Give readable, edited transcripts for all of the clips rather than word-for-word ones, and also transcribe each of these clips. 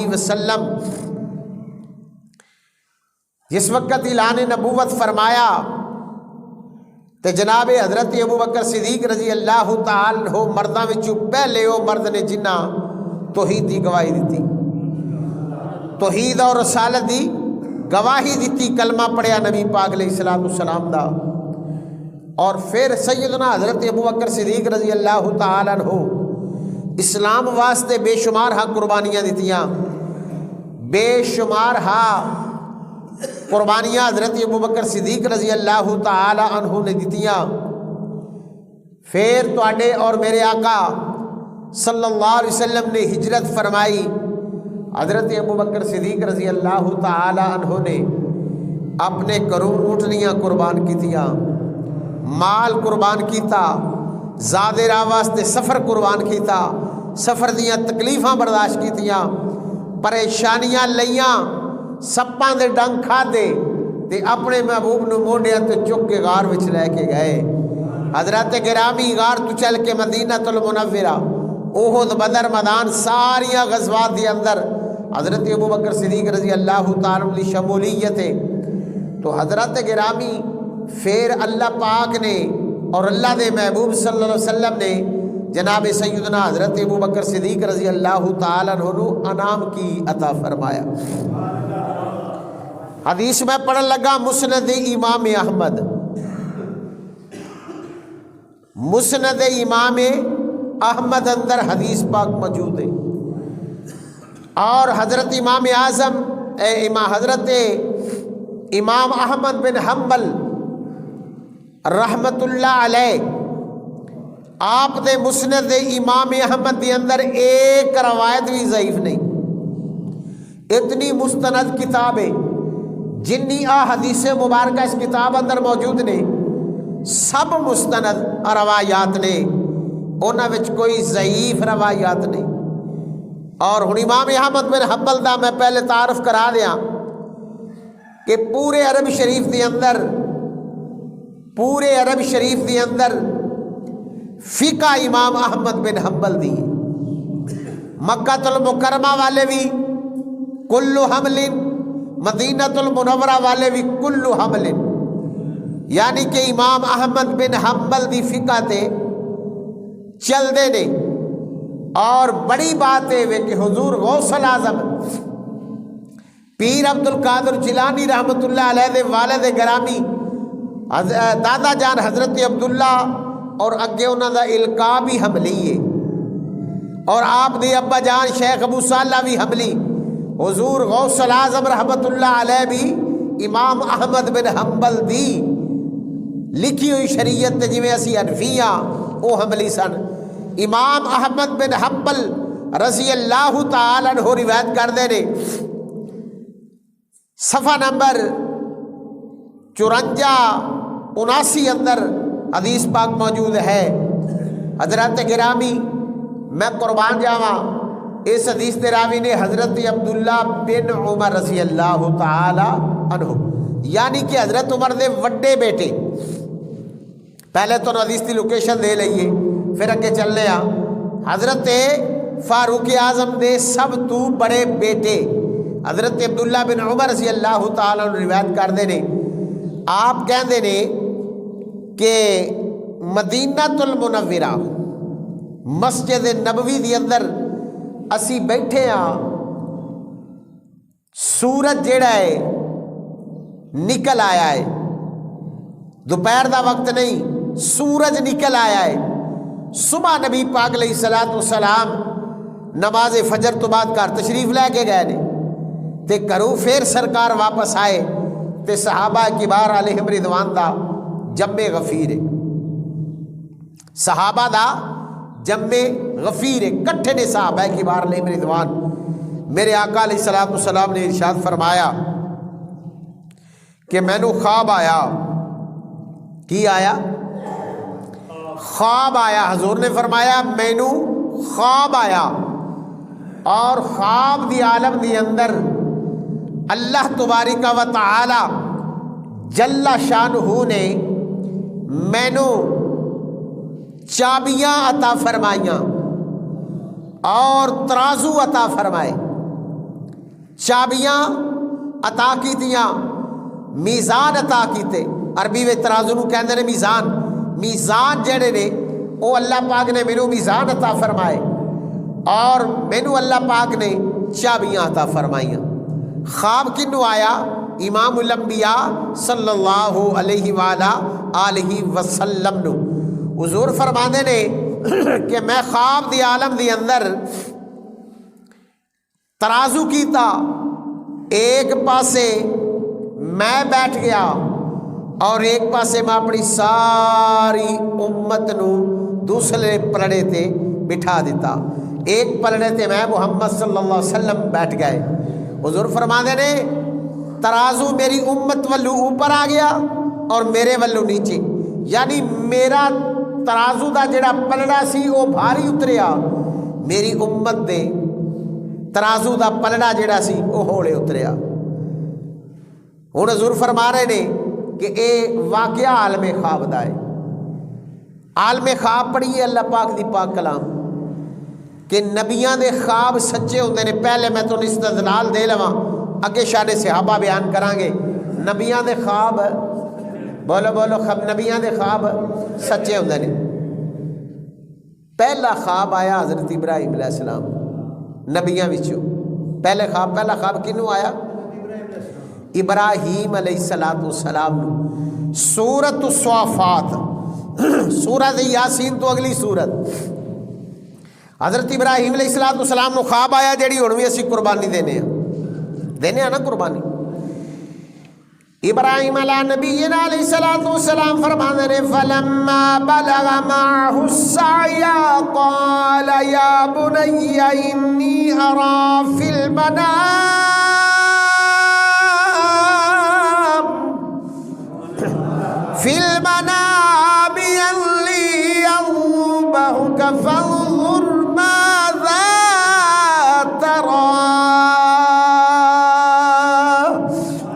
وسلم جس وقت اعلان نبوت فرمایا تے جناب حضرت ابوبکر صدیق رضی اللہ تعالی عنہ مرداں وچوں پہلے وہ مرد نے جنہاں توحید دی گواہی دیتی، توحید اور رسالت دی گواہی دیتی، کلمہ پڑھیا نبی پاک علیہ الصلوۃ والسلام دا۔ اور پھر سیدنا حضرت ابوبکر صدیق رضی اللہ تعالی عنہ اسلام واسطے بے شمار قربانیاں دیتیاں، بے شمار قربانیاں حضرت ابوبکر صدیق رضی اللہ تعالی عنہ نے دیتیاں۔ پھر تواڈے اور میرے آقا صلی اللہ علیہ وسلم نے ہجرت فرمائی، حضرت ابوبکر صدیق رضی اللہ تعالی عنہ نے اپنے گھروں اونٹنیاں قربان کیتیاں، مال قربان کیتا، زاد راہ واسطے سفر قربان کیتا، سفر دیاں تکلیفاں برداشت کیتیاں، پریشانیاں لیاں، سپاں دے ڈنگ کھادے تے اپنے محبوب نو موڈیاں تے چک کے غار وچ لے کے گئے۔ حضرت گرامی غار تو چل کے مدینہ المنورہ، احد، بدر، میدان ساریاں غزوات دے اندر حضرت ابوبکر صدیق رضی اللہ تعالی عنہ کی شمولیت ہے۔ تو حضرت گرامی پھر اللہ پاک نے اور اللہ دے محبوب صلی اللہ علیہ وسلم نے جناب سیدنا حضرت ابوبکر صدیق رضی اللہ تعالی عنہ کو انعام کی عطا فرمایا۔ حدیث میں پڑھن لگا مسند امام احمد، مسند امام احمد اندر حدیث پاک موجود ہے، اور حضرت امام اعظم حضرت امام احمد بن حنبل رحمت اللہ علیہ آپ دے مسند امام احمد دے اندر ایک روایت بھی ضعیف نہیں، اتنی مستند کتاب ہے، جنی حدیث مبارکہ اس کتاب اندر موجود نے سب مستند روایات نے، انہاں وچ کوئی ضعیف روایات نہیں۔ اور ہن امام احمد بن حنبل دا میں پہلے تعارف کرا دیاں کہ پورے عرب شریف دے اندر، پورے عرب شریف دے اندر فقہ امام احمد بن حنبل دی، مکہ المکرمہ والے بھی کل حمل، مدینہ المنورہ والے بھی کل حمل، یعنی کہ امام احمد بن حنبل دی فقہ تے چل دے نے۔ اور بڑی بات ہے کہ حضور غوث الاعظم پیر عبد القادر جیلانی رحمت اللہ علیہ دے والد گرامی دادا جان حضرت عبداللہ اور اگے انہوں دا القاب بھی حملی ہے، اور آپ دے ابا جان شیخ ابو صالح بھی حملی، حضور غوث الاعظم رحمت اللہ علیہ بھی امام احمد بن حنبل دی لکھی ہوئی شریعت جی میں اسی حنفیاں وہ حملی سن۔ امام احمد بن حنبل رضی اللہ تعالی عنہ روایت کر دے نے، صفحہ نمبر 54-79 اندر حدیث پاک موجود ہے۔ حضرت گرامی میں قربان جاواں، اس حدیث دے راوی نے حضرت عبداللہ بن عمر رضی اللہ تعالی عنہ، یعنی کہ حضرت عمر دے وڈے بیٹے، پہلے تو حدیث دی لوکیشن دے لئیے پھر اگے چلنے حضرت فاروق اعظم دے سب تو بڑے بیٹے حضرت عبداللہ بن عمر رضی اللہ تعالیٰ عنہ روایت کر دے نے، آپ کہندے نے کہ مدینہ المنورہ مسجد نبوی دی اندر اسی بیٹھے ہاں، سورج جیڑا ہے نکل آیا ہے، دوپہر دا وقت نہیں، سورج نکل آیا ہے۔ صبح نبی پاک علیہ السلام نماز فجر تو بعد گھر تشریف لے کے گئے نے، تے کروں پھر سرکار واپس آئے تے صحابہ کبار علیہم رضوان دا جمع غفیر ہے، صحابہ دا جمع غفیر ہے، کٹھے نے صحابہ کبار علیہم رضوان۔ میرے آقا علیہ السلام نے ارشاد فرمایا کہ میں نو خواب آیا، کی آیا؟ خواب آیا۔ حضور نے فرمایا میں نو خواب آیا، اور خواب دی عالم دی اندر اللہ تبارک و تعالی جل شانہ نے مینو چابیاں عطا فرمائیاں اور ترازو عطا فرمائے، چابیاں عطا کیتیاں، میزان عطا کیتے، عربی میں ترازو نو کہندے نے میزان، میزان جڑے نے وہ اللہ پاک نے مینوں میزان عطا فرمائے اور مینوں اللہ پاک نے چابیاں عطا فرمائیاں۔ خواب کنوں آیا؟ امام الانبیاء صلی اللہ علیہ وآلہ وسلم نو۔ حضور فرماندے نے کہ میں خواب دی عالم دی اندر ترازو کیتا، ایک پاسے میں بیٹھ گیا اور ایک پاسے میں اپنی ساری امت نو دوسرے پلڑے تے بٹھا دیتا، ایک پلڑے تے میں محمد صلی اللہ علیہ وسلم بیٹھ گئے۔ حضور فرماندے نے ترازو میری امت والو اوپر آ گیا اور میرے والو نیچے، یعنی میرا ترازو دا جڑا پلڑا سی وہ بھاری اتریا، میری امت دے ترازو دا پلڑا جڑا سی وہ ہولے اتریا۔ ہن حضور فرما رہے نے کہ اے واقعہ عالم خواب دا ہے۔ عالم خواب پڑھیے اللہ پاک دی پاک کلام کہ نبیاں دے خواب سچے ہوندے نے۔ پہلے میں تو استدلال دے لواں، اگے شان صحابہ بیان کران گے۔ نبیاں دے خواب، بولو بولو، نبیاں دے خواب سچے ہوندے نے۔ پہلا خواب آیا حضرت ابراہیم علیہ السلام نبیاں وچوں۔ پہلا خواب کنوں آیا؟ ابراہیم علیہ السلام نو۔ سورۃ الصافات، سورۃ یاسین تو اگلی سورت، حضرت ابراہیم علیہ السلام نو خواب آیا جیڑی ہن وی اسی قربانی دینے نا قربانی۔ ابراہیم علیہ نبینا علیہ السلام فرمانے نے فلما بلغ معه السعي قال يا بني إني أرى في المنام أني أذبحك فانظر ماذا ترى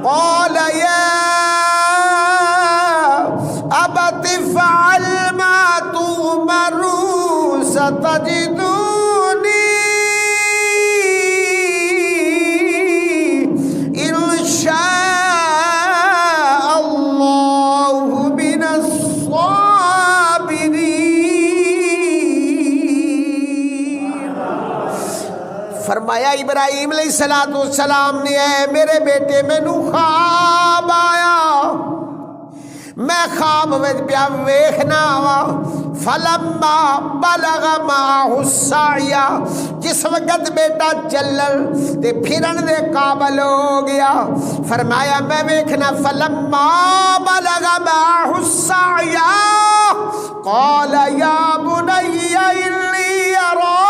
قال يا أبت افعل ما تؤمر ستجدني إن شاء الله من الصابرين۔ فرمایا ابراہیم علیہ السلام نے اے میرے بیٹے مینوں خواب آیا، میں خواب وچ پیا ویکھنا وا فلما بلغ معه السعي، جس وقت بیٹا چلن تے پھرن دے قابل ہو گیا، فرمایا میں ویکھنا فلما بلغ معه السعي قال يا بني إني أرى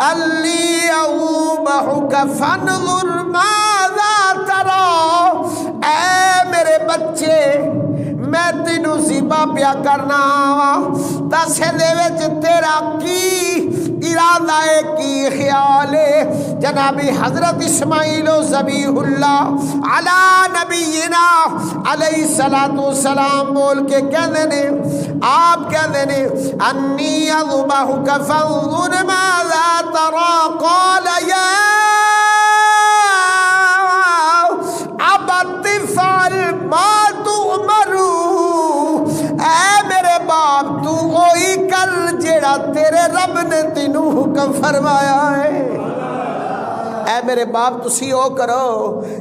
أني أذبحك فانظر ماذا ترى۔ اے میرے بچے میں تینوں ذبح پیا کرنا وا، دس دے وچ تیرا کی ارادہ ہے، کی خیال ہے؟ جناب حضرت اسماعیل ذبیح اللہ علی نبینا علیہ السلام بول کے کہندے نے، آپ کہندے نے انی اذبحک فانظر ماذا تری قال یا ابت افعل ما تؤمر، اے میرے باپ تو وہی کر جیڑا تیرے رب نے تینوں حکم فرمایا ہے۔ اے میرے باپ تسی او کرو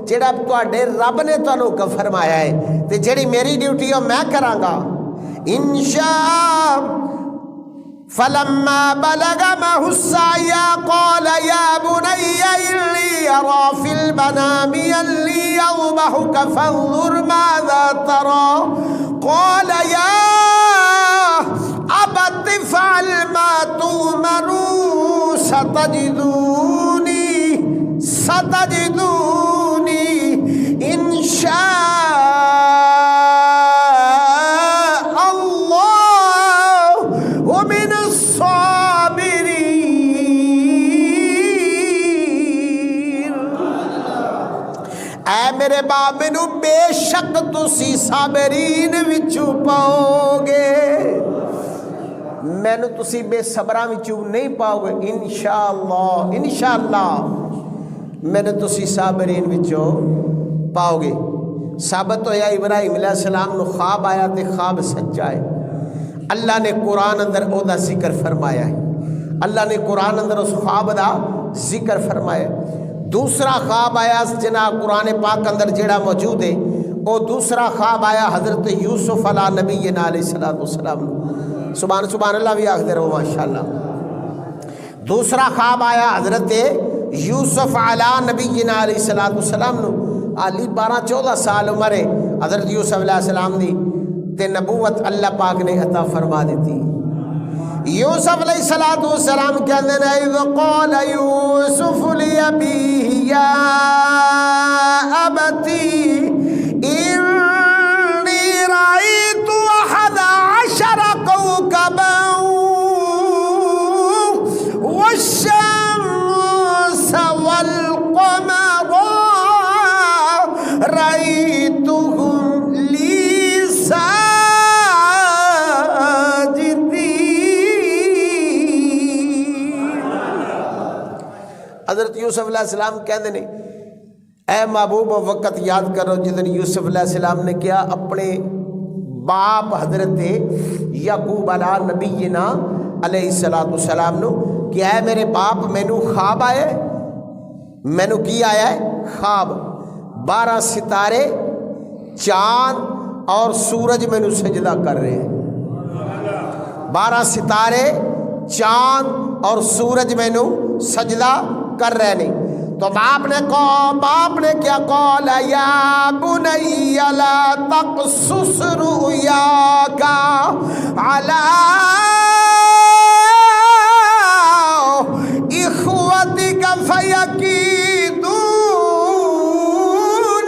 جیڑا تواڈے رب نے تانوں حکم فرمایا ہے، تے جیڑی میری ڈیوٹی ہے میں کراں گا انشاء۔ فلما بلغ معه السعي قال يا بني إني أرى في المنام أني أذبحك فانظر ماذا ترى قال يا أبت افعل ما تؤمر ستجدوني إن شاء میرے باپ مینو بے شک تسی صابرین وچوں پاؤ گے، مینو تسی بے صبراں وچوں نہیں پاؤ گے، انشاءاللہ مینو تسی صابرین وچوں پاؤ گے۔ ثابت ہویا ابراہیم علیہ السلام نو خواب آیا تے خواب سچا ہے۔ اللہ نے قرآن اندر او دا ذکر فرمایا ہے، اللہ نے قرآن اندر اس خواب دا ذکر فرمایا ہے۔ دوسرا خواب آیا جناب قرآن پاک اندر جیڑا موجود ہے، او دوسرا خواب آیا حضرت یوسف علیہ نبینا علیہ السلام، سبحان اللہ بھی آخدے رہو ماشاءاللہ۔ دوسرا خواب آیا حضرت یوسف علیہ نبینا علیہ السلام نو، علی 12-14 سال عمر ہے حضرت یوسف علیہ السلام دی، تے نبوت اللہ پاک نے عطا فرما دیتی۔ یوسف علیہ السلام کہتے ہیں اذ قال یوسف لأبیہ یا ابتی انی رأیت 11 کوکبا والشمس والقمر رأیتهم لی حضرت یوسف علیہ السلام کہتے ہیں اے محبوب وقت یاد کرو جدن یوسف علیہ السلام نے کیا اپنے باپ حضرت یعقوب علیہ نبینا علیہ السلام نو کہ اے میرے باپ مینو خواب آیا ہے، مینو کی آیا ہے خواب، 12 ستارے چاند اور سورج مینو سجدہ کر رہے ہیں، 12 ستارے چاند اور سورج مینو سجدہ کر رہے نہیں۔ تو باپ نے کیا قال یا بنی لا تقصص رؤیاک علی اخوتک فیکیدوا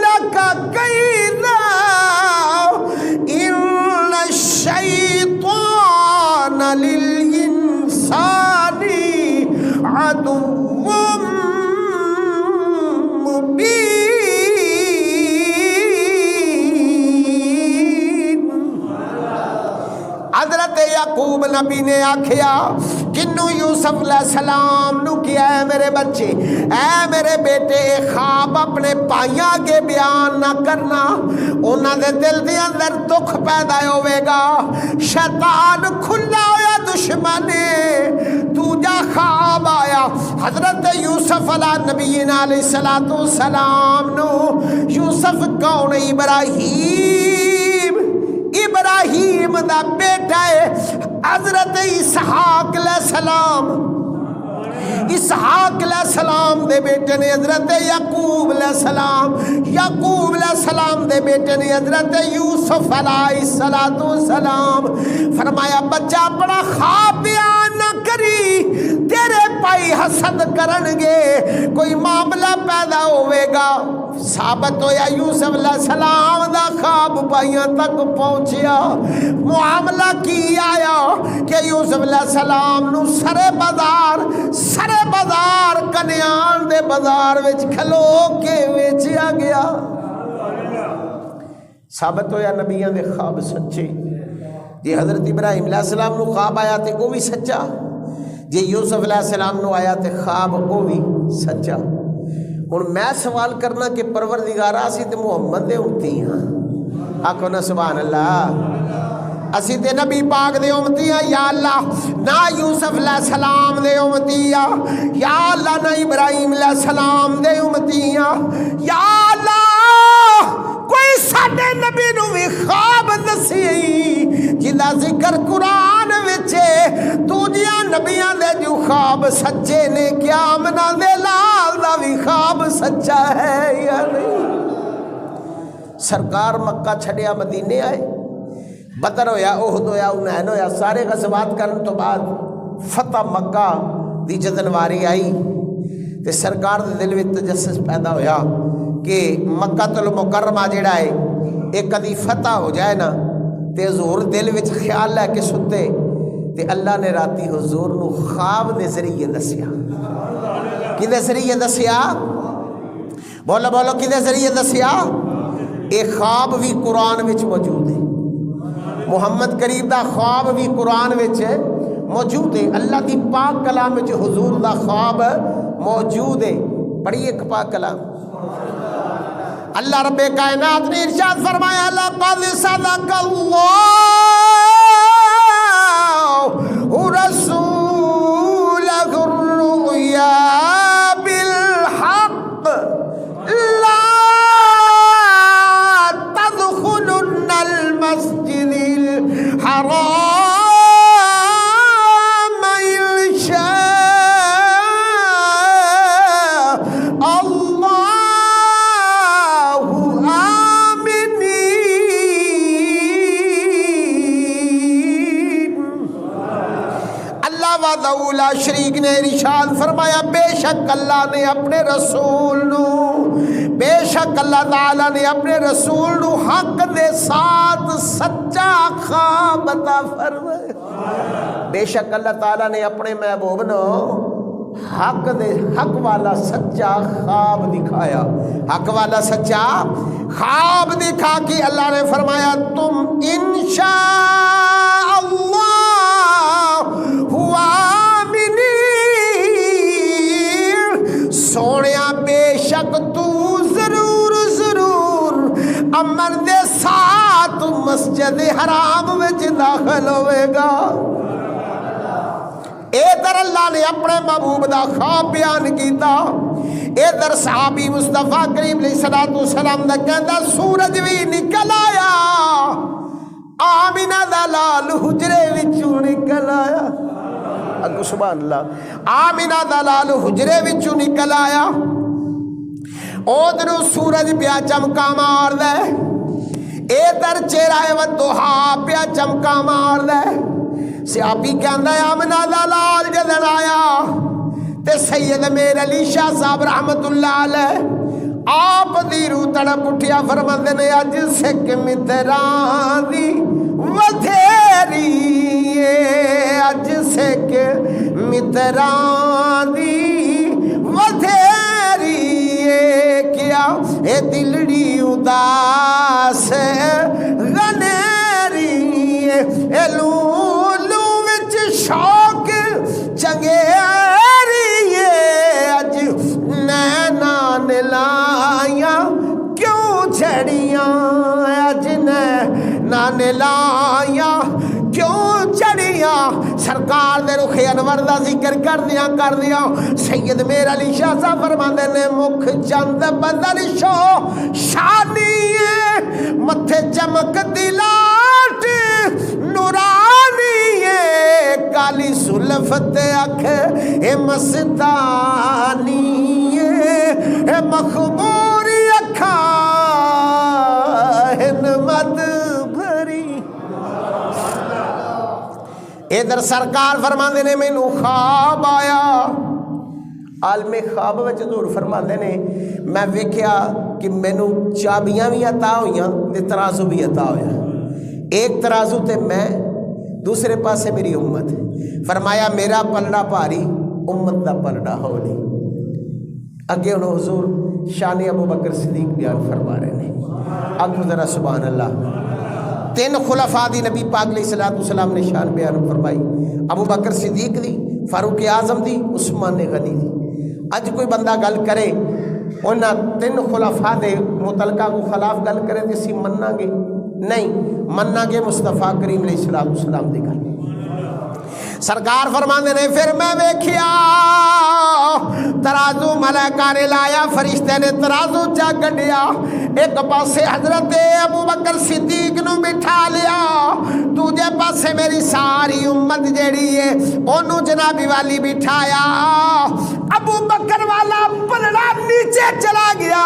لک کیدا ان الشیطان للانسان عدو حضرت یعقوب نبی نے آکھیا کنو یوسف علیہ السلام نو کیا ہے میرے بچے، اے میرے بیٹے خواب اپنے پائیاں کے بیان نہ کرنا، انہاں دے دل دے اندر دکھ پیدا ہوئے گا، شیطان کھلا ہویا دشمن تو جا خواب آیا۔ حضرت یوسف علیہ نبینا علیہ السلام نو یوسف کون؟ ابراہیم دا بیٹا ہے حضرت اسحاق علیہ السلام، اسحاق علیہ السلام دے بیٹے نے حضرت یعقوب علیہ السلام، یعقوب علیہ السلام دے بیٹے نے حضرت یوسف علیہ السلام۔ فرمایا بچہ اپنا خواب بیان نہ کری، تیرے پائی حسد کرنگے، کوئی معاملہ پیدا ہوئے گا۔ ثابت ہویا یوسف علیہ السلام دا خواب پائیاں تک پہنچیا، معاملہ کی آیا کہ یوسف علیہ السلام نو سرے بازار کنیان دے بازار وچ کھلو کے ویچیا گیا۔ ثابت ہویا نبیان دے خواب سچے، جی حضرت ابراہیم علیہ السلام نو خواب آیا تے وہ بھی سچا، جی یوسف علیہ السلام نو آیا تے خواب وہ بھی سچا۔ اور میں سوال کرنا کہ پروردگار اسی تے محمد دے امتی ہاں، آکھو نا سبحان اللہ، اسی تے نبی پاک دے امتی ہاں یا اللہ، نہ یوسف علیہ السلام دے امتی ہاں یا اللہ، نہ ابراہیم علیہ السلام دے امتی ہاں یا اللہ، کوئی ساڈے نبی نو بھی خواب دسی جدا ذکر قرآن وچے، دوجیاں نبیاں دے جو خواب سچے نے، کیا آمنہ دے لال دا بھی خواب سچا ہے یا نہیں؟ سرکار مکہ چھڑیا مدینے آئے، بدر ہویا، احد ہویا، انہین ہویا، سارے غزوات کرن تو بعد فتح مکہ دی جدنواری آئی تے سرکار دے دل وچ تجسس پیدا ہویا کہ مکہ المکرمہ جڑا ہے ایک کدی فتح ہو جائے نا تے حضور دل وچ خیال لے کے ستے تے اللہ نے راتی حضور نو خواب دے ذریعے دسیا۔ کی دے ذریعے دسیا؟ بولو بولو کی دے ذریعے دسیا؟ ایک خواب بھی قرآن وچ موجود ہے، محمد کریم دا خواب بھی قرآن وچ موجود ہے. اللہ دی پاک کلام وچ حضور دا خواب موجود ہے. پڑھیے ایک پاک کلام. اللہ رب کائنات نے ارشاد فرمایا لقد صدق اللہ رسولہ الرؤیا بالحق لا تدخلن المسجد الحرام لا شریک نے ارشاد فرمایا بے شک اللہ نے اپنے رسول نو بے شک اللہ تعالیٰ نے اپنے رسول نو حق دے ساتھ سچا خواب عطا فرمایا. بے شک اللہ تعالیٰ نے اپنے محبوب نو حق والا سچا خواب دکھایا. حق والا سچا خواب دکھا کے اللہ نے فرمایا تم انشاء اللہ ہوا سونیا بے شک تو ضرور امر دے ساتھ مسجد حرام وچ داخل ہوئے گا. ادھر اللہ نے اپنے محبوب دا خواب بیان کیتا. ادھر صحابی مصطفیٰ کریم علیہ السلام دا کہندا سورج بھی نکل آیا آمینہ دا لال حجرے وچوں نکل آیا. اگو سبحان اللہ. آمینہ دا لال حجرے وچوں نکل آیا. ادھر سورج پیا چمکا مار دے. ادھر چہرہ والضحا پیا چمکا مار دے. صحابی کہندا ہے آمینہ دا لال جدن آیا تے سید میر علی شاہ صاحب رحمت اللہ علیہ آپ دی روح تڑپ اٹھیا فرماندے نے اج سکھ متراں دی ودھیری اج سکھ متراں دی ودھیری کیا اے دلڑی اداس غنیری اے لولو وچ شوق چنگیری اج نینا نلائیاں کیوں جھڑیاں اج نینا نلائیاں کیوں چڑیاں. سرکار دے رخ انور دا ذکر کر دیا سید میر علی شاہ صاحب فرماندے نے مکھ چند بدل شو شانی متھے چمک دلاٹ نورانی کالی سلفت اکھ اے مستانی اے مخموری اکھا ہنمت بھری. ادھر سرکار فرماندے نے مینوں خواب آیا. عالم خواب وچ حضور فرماندے نے میں ویکھیا کہ مینوں چابیاں بھی عطا ہوئیاں تے ترازو بھی عطا ہویا. ایک ترازو تے میں دوسرے پاسے میری امت. فرمایا میرا پلڑا بھاری امت دا پلڑا ہولی. اگے انہوں حضور شان ابو بکر صدیق بیان فرما رہے ہیں. اب ذرا سبحان اللہ. 3 خلفاء دی نبی پاک علیہ السلام نے شان بیان فرمائی. ابو بکر صدیق دی, فاروق اعظم دی, عثمان غنی دی. اج کوئی بندہ گل کرے انہاں 3 خلفاء دے متعلقہ کو خلاف گل کرے تے اسی مننا گے نہیں, مننا گے مصطفیٰ کریم علیہ السلام دی گل. سرکار فرماندے نے پھر میں ویکھیا ترازو ملائکہ نے لایا, فرشتے نے ترازو چا گڈیا. ایک پاسے حضرت ابو بکر صدیق نو بٹھا لیا, دوجے پاسے میری ساری امت جیڑی ہے انہوں جنابی والی بٹھایا. ابو بکر والا پلڑا نیچے چلا گیا,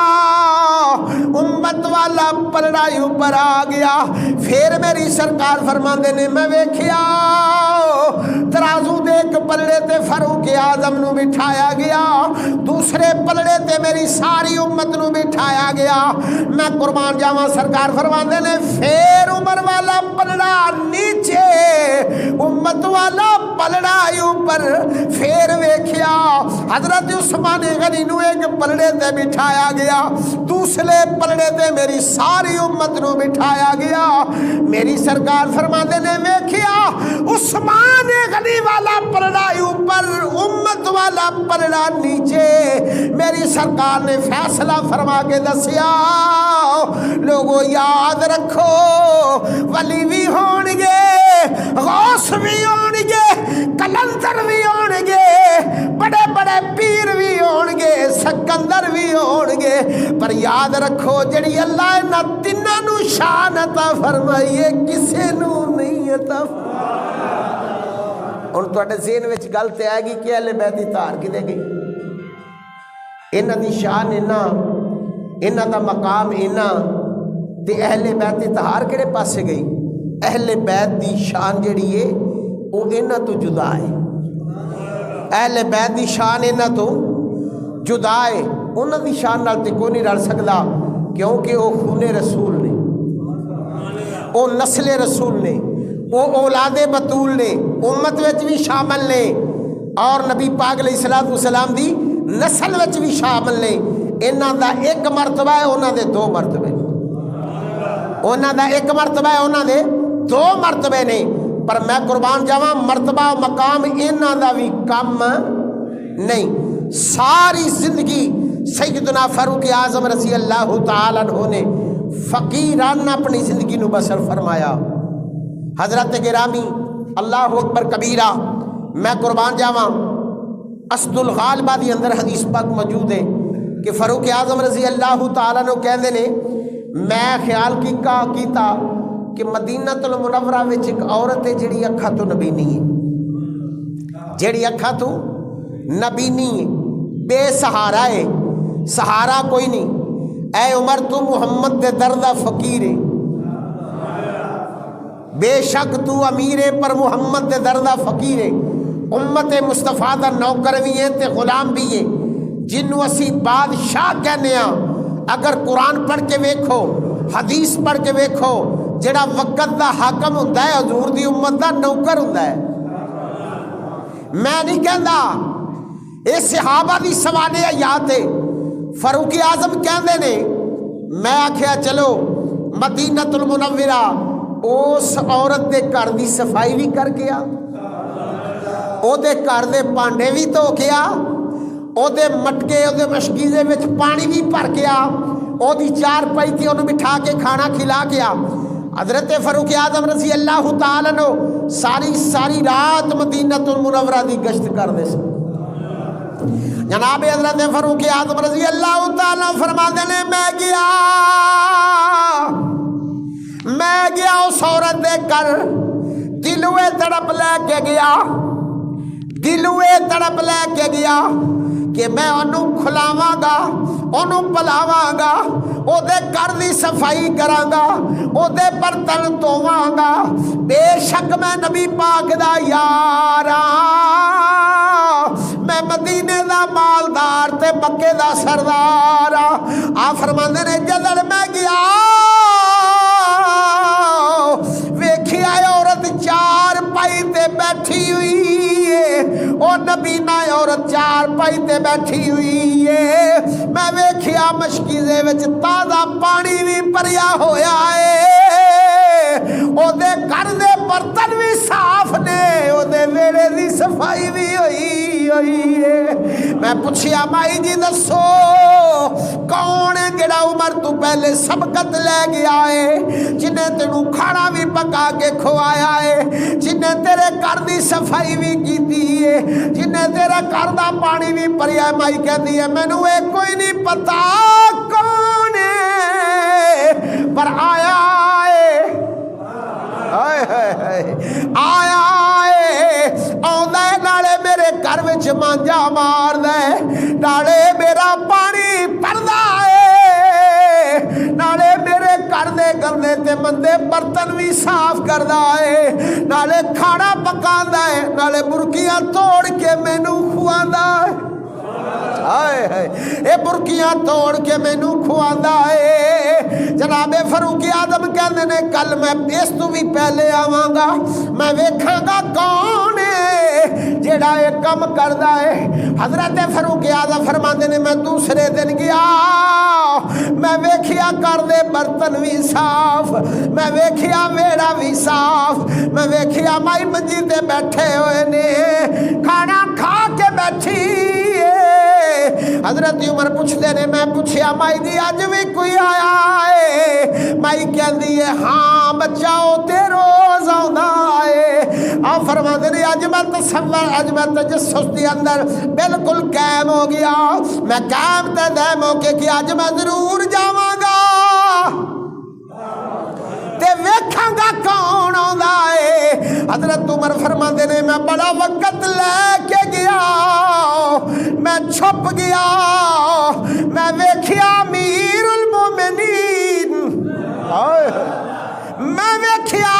امت والا پلڑا اوپر آ گیا. پھر میری سرکار فرماندے نے میں ویکھیا ترازو دے ایک پلڑے تے فاروق اعظم نو بٹھایا گیا, دوسرے پلڑے تے میری ساری امت نو بٹھایا گیا. میں قربان جاواں سرکار فرماندے نے پھر عمر والا پلڑا نیچے امت والا پلڑا اوپر. پھر ویکھیا حضرت عثمان غنی نو ایک پلڑے تے بٹھایا گیا, دوسرے پلڑے تے میری ساری امت نو بٹھایا گیا. میری سرکار فرماندے نے ویکھیا عثمان غنی والا پلڑا اوپر امت والا پلڑا نیچے. میری سرکار نے فیصلہ فرما کے دسیا لوگو یاد رکھو ولی بھی ہون گے, غوث بھی ہون گے, کلندر بھی ہون گے, بڑے بڑے پیر بھی ہون گے, سکندر بھی ہون گے, پر یاد رکھو جڑی اللہ نہ تیناں نو شان عطا فرمائی ہے کسے نو نہیں عطا فرمائی. ہن تواڈے ذہن وچ گل تے آئے گی کہ اہل بیت دی تار کدے گئی؟ انہاں دی شان انہاں, انہاں دا مقام انہاں, تے اہل بیت دی تہار کہڑے پاسے گئی؟ اہل بیت دی شان جڑی ہے وہ انہاں تو جدا ہے. اہل بیت دی شان انہاں تو جدا ہے. انہاں دی شان نال تے کوئی نہیں رل سکدا کیونکہ وہ خون رسول نے, وہ نسل رسول نے, وہ اولاد بطول نے, امت وچ بھی شامل نے اور نبی پاک علیہ الصلوۃ والسلام دی نسل وچ بھی شامل نے. انہاں دا ایک مرتبہ ہے, انہاں دے دو مرتبے, انہاں دا ایک مرتبہ ہے, انہاں دے دو مرتبے نے. پر میں قربان جاواں مرتبہ و مقام انہاں دا بھی کم نہیں. ساری زندگی سیدنا فاروق اعظم رضی اللہ تعالیٰ عنہ نے فقیرانہ اپنی زندگی نو بسر فرمایا. حضرت گرامی اللہ اکبر کبیرہ, میں قربان جاواں اسد الغالبہ دی اندر حدیث پاک موجود ہے کہ فاروق اعظم رضی اللہ تعالیٰ عنہ کہندے نے میں خیال کیتا کہ مدینہ المنورہ وچ ایک عورت ہے جڑی اکھاں تو نبینی ہے, جڑی اکھاں تو نبینی ہے, بے سہارا ہے, سہارا کوئی نہیں. اے عمر تو محمد دے دردہ فقیر ہے, بے شک تو امیر ہے پر محمد دے دردہ فقیر ہے. امت مصطفیٰ دا نوکر بھی ہے تے غلام بھی ہے, جنوں اسی بادشاہ کہنے ہاں. اگر قرآن پڑھ کے ویکھو, حدیث پڑھ کے ویکھو, جڑا وقت دا حاکم ہوندا ہے حضور دی امت دا نوکر ہوندا ہے. میں نہیں کہندا, اے صحابہ دی سوانح حیات ہے. فاروق اعظم کہندے نے میں آکھیا چلو مدینہ المنورہ اس عورت دے گھر دی صفائی بھی کر کے آ, او دے گھر دے پانڈے بھی دھو کے آ, او دے مٹکے او دے مشکیزے وچ پانی بھی بھر کے آ, او دی چار پائی تے انہوں بٹھا کے کھانا کھلا کے آ. حضرت فاروق اعظم رضی اللہ تعالیٰ عنہ ساری رات مدینہ المنورہ دی گشت کر دے سن. جناب حضرت فاروق اعظم رضی اللہ تعالیٰ فرماتے نے میں گیا اس عورت دے کر, دلوے تڑپ لے کے گیا, دلوے تڑپ لے کے گیا کہ میں انہوں کھلاواں گا, انہوں پلاواں گا, او دے گھر دی صفائی کراں گا, او دے برتن دھوواں گا. بے شک میں نبی پاک دا یار ہاں, میں مدینے دا مالدار تے مکے دا سردار ہاں. آپ فرماندے نے جدر میں گیا ویکھیا عورت چار پائی تے بیٹھی ہوئی ہے, او نبینا عورت چار پائی تے بیٹھی ہوئی ہے. میں ویکھیا مشکیزے وچ تازہ پانی بھی پریا ہویا ہے, او دے گھر دے برتن بھی صاف نے, او دے ویڑے دی صفائی بھی ہوئی ہے. میں پوچھیا مائی جی دسو کون ہے جڑا عمر تو پہلے سبقت لے گیا ہے, جنہیں تینوں کھانا بھی پکا کے کھوایا ہے, جنہیں تیرے گھر دی صفائی بھی کیتی ہے, جنہیں تیرے گھر دا پانی بھی پریا ہے. مائی کہتی ہے مینوں اے کوئی نہیں پتا کون ہے, پر آیا ہے, آیا ہے, آندا ہے نالے میرے گھر وچ مانجا مار دے, نالے میرا پانی پردا ہے, نالے میرے گھر دے گندے تے مندے برتن بھی صاف کردا ہے, نالے کھانا پکاندا ہے, نالے مرغیاں توڑ کے مینوں کھواندا ہے. اے برکیاں توڑ کے مینو کھواندا ہے۔ جناب فاروق اعظم کہندے نے کل میں اس تو بھی پہلے آواں گا، میں ویکھاں گا کون ہے جیڑا یہ کم کردا ہے۔ حضرت فاروق اعظم فرماندے نے میں دوسرے دن گیا، میں ویکھیا کردے برتن بھی صاف، میں ویکھیا ویڑا بھی صاف، میں ویکھیا مائی منجی تے بیٹھے ہوئے نے کھانا کھا کے بیٹھی ہے۔ حضرت عمر پوچھتے نے، میں پوچھیا مائی دی اج بھی کوئی آیا ہے؟ مائی کہندی ہے ہاں بچاؤ تے روز آوندا ہے۔ آپ فرماندے نے اج میں تصور، اج میں تجسس دے اندر بالکل قائم ہو گیا، میں قائم تے دائم ہو کے کہ اج میں ضرور جاواں گا تے ویکھاں گا کون آندا ہے۔ حضرت عمر فرماندے نے میں بڑا وقت لے کے گیا، میں چھپ گیا، میں ویکھیا امیر المومنین، میں ویکھیا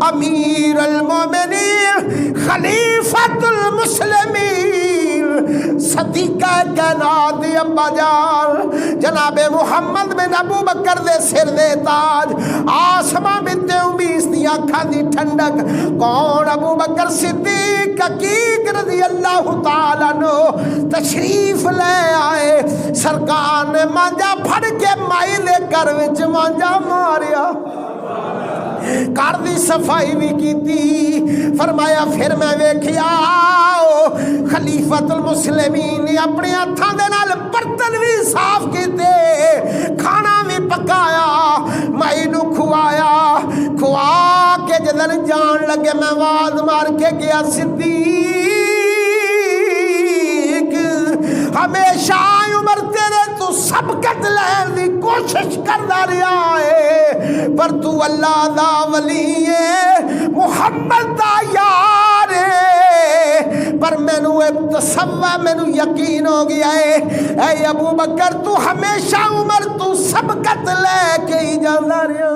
امیر المومنین خلیفۃ المسلمین صدیقہ کائنات ابا جان جناب محمد بن ابو بکر دے سر دے تاج، آسماں بنت امیس دی آنکھاں دی ٹھنڈک، کون؟ ابو بکر صدیق حقیق رضی اللہ تعالیٰ عنہ تشریف لے آئے۔ سرکار نے مانجا پھڑ کے مائی دے گھر وچ مانجا ماریا، گھر دی صفائی بھی کیتی۔ فرمایا پھر میں ویکھیا خلیفۃ المسلمین نے اپنے ہتھاں دے نال برتن بھی صاف کیتے، کھانا بھی پکایا، مائی نو کھوایا، کھوا کے جدن جان لگے میں آواز مار کے گیا صدیق ہمیشہ عمر تیرے تو سبقت لین دی کوشش کردا رہا ہے، پر تو اللہ دا ولی ہے، محمد دا یار ہے، پر مینو تصور مینو یقین ہو گیا ہے اے ابو بکر تو ہمیشہ عمر تو سبقت لے کے ہی جاندا رہا۔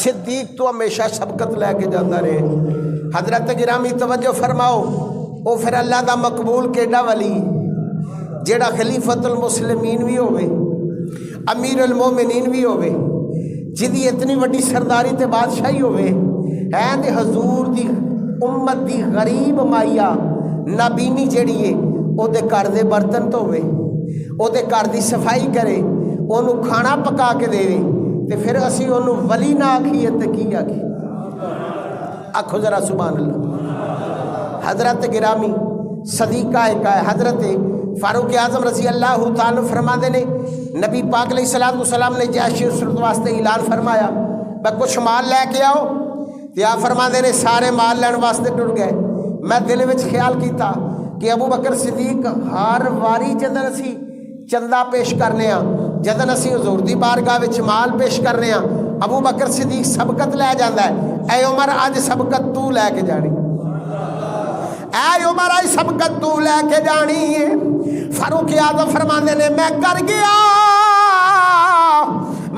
صدیق تو ہمیشہ سبقت لے کے جاندا رہے۔ حضرت گرامی توجہ فرماؤ، او پھر اللہ دا مقبول کیڑا ولی جیڑا خلیفۃ المسلمین بھی ہوئے، امیر المومنین بھی ہوئے، جدی اتنی وڈی سرداری تے بادشاہی ہوئے، ہے تے حضور دی امت دی غریب مائیا نابینی جیڑی ہے او دے گھر دے برتن تو ہوئے، او دے گھر دی صفائی کرے، اونوں کھانا پکا کے دے تے پھر اسی اونوں ولی نہ آکھیے تے کی آکھی؟ آکھو ذرا سبحان اللہ۔ حضرت گرامی صدیقہ ایک ہے حضرت فاروق اعظم رضی اللہ تعالیٰ فرما دے نے نبی پاک علیہ السلام نے جیش اسرت واسطے اعلان فرمایا میں کچھ مال لے کے آؤ، یا فرما دے نے سارے مال لین واسطے ٹر گئے۔ میں دل وچ خیال کیتا کہ ابو بکر صدیق ہر واری جدن اسی چندہ پیش کرنے ہاں، جدن اسی حضور دی بارگاہ وچ مال پیش کرنے ہاں، ابو بکر صدیق سبقت لے جاندا ہے، اے عمر اج سبقت تو لے کے جانی، اے عمر آئی سبقت تو لے کے جانی ہے۔ فاروق اعظم فرماندے نے میں کر گیا،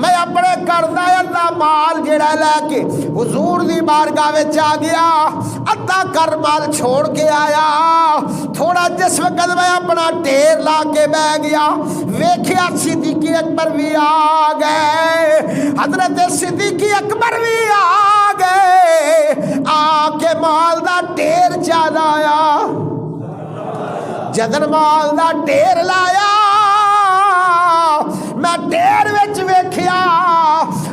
میں اپنے کردائر دا مال جڑا لے کے حضور دی بارگاہ وچ آ گیا، ادھا کر مال چھوڑ کے آیا، تھوڑا جس وقت میں اپنا ڈھیر لا کے بہ گیا، ویکھیا صدیق اکبر بھی آ گئے، حضرت صدیق اکبر بھی آ گئے، آ کے مال دا ڈھیر چال آیا، جدن مال دا ڈھیر لایا میں ڈھیر وچ ویکھیا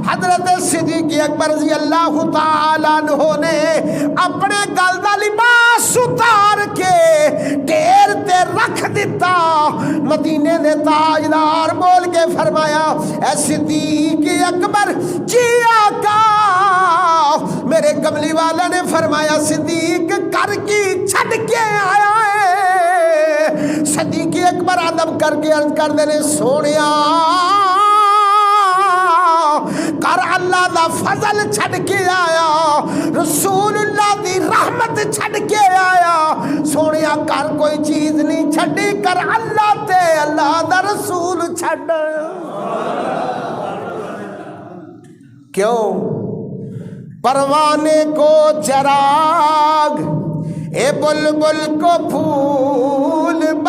حضرت صدیق اکبر رضی اللہ تعالیٰ عنہ نے اپنے گل دا لباس اتار کے ڈھیر تے رکھ دیتا، مدینے دے تاجدار بول کے فرمایا اے صدیق اکبر جی آقا، میرے کملی والا نے فرمایا صدیق کر کی چھڑ کے آیا ہے، صدیق اکبر ادب کر کے عرض کر دینے سونیا کر اللہ دا فضل چھڑ کے آیا، رسول اللہ دی رحمت چھڑ کے آیا، سونیا کر کوئی چیز نہیں چھڑی، کر اللہ تے اللہ دا رسول چھڑ۔ کیوں؟ پروانے کو چراغ اے بلبل کو پھول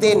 3।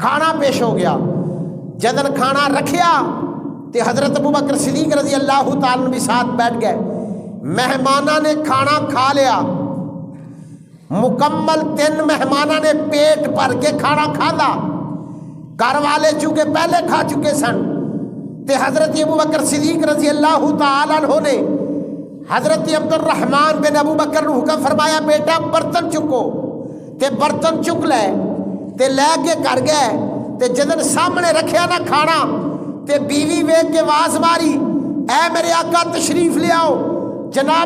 کھانا پیش ہو گیا. جدن کھانا رکھیا تے حضرت ابو بکر صدیق رضی اللہ تعالیٰ بھی ساتھ بیٹھ گئے. مہمانہ نے کھانا کھا لیا, مکمل 3 مہمانہ نے پیٹ بھر کے کھانا کھادا. گھر والے چونکہ پہلے کھا چکے سن تے حضرت ابو بکر صدیق رضی اللہ تعالیٰ عنہ نے حضرت عبد الرحمن بن ابو بکر نے حکم فرمایا بیٹا برتن چکو, تے برتن چک لے تے لے کے کر گئے. تے جدن سامنے رکھیا نا کھانا تے بیوی ویکھ کے آواز ماری, اے میرے آقا تشریف لے آؤ. جناب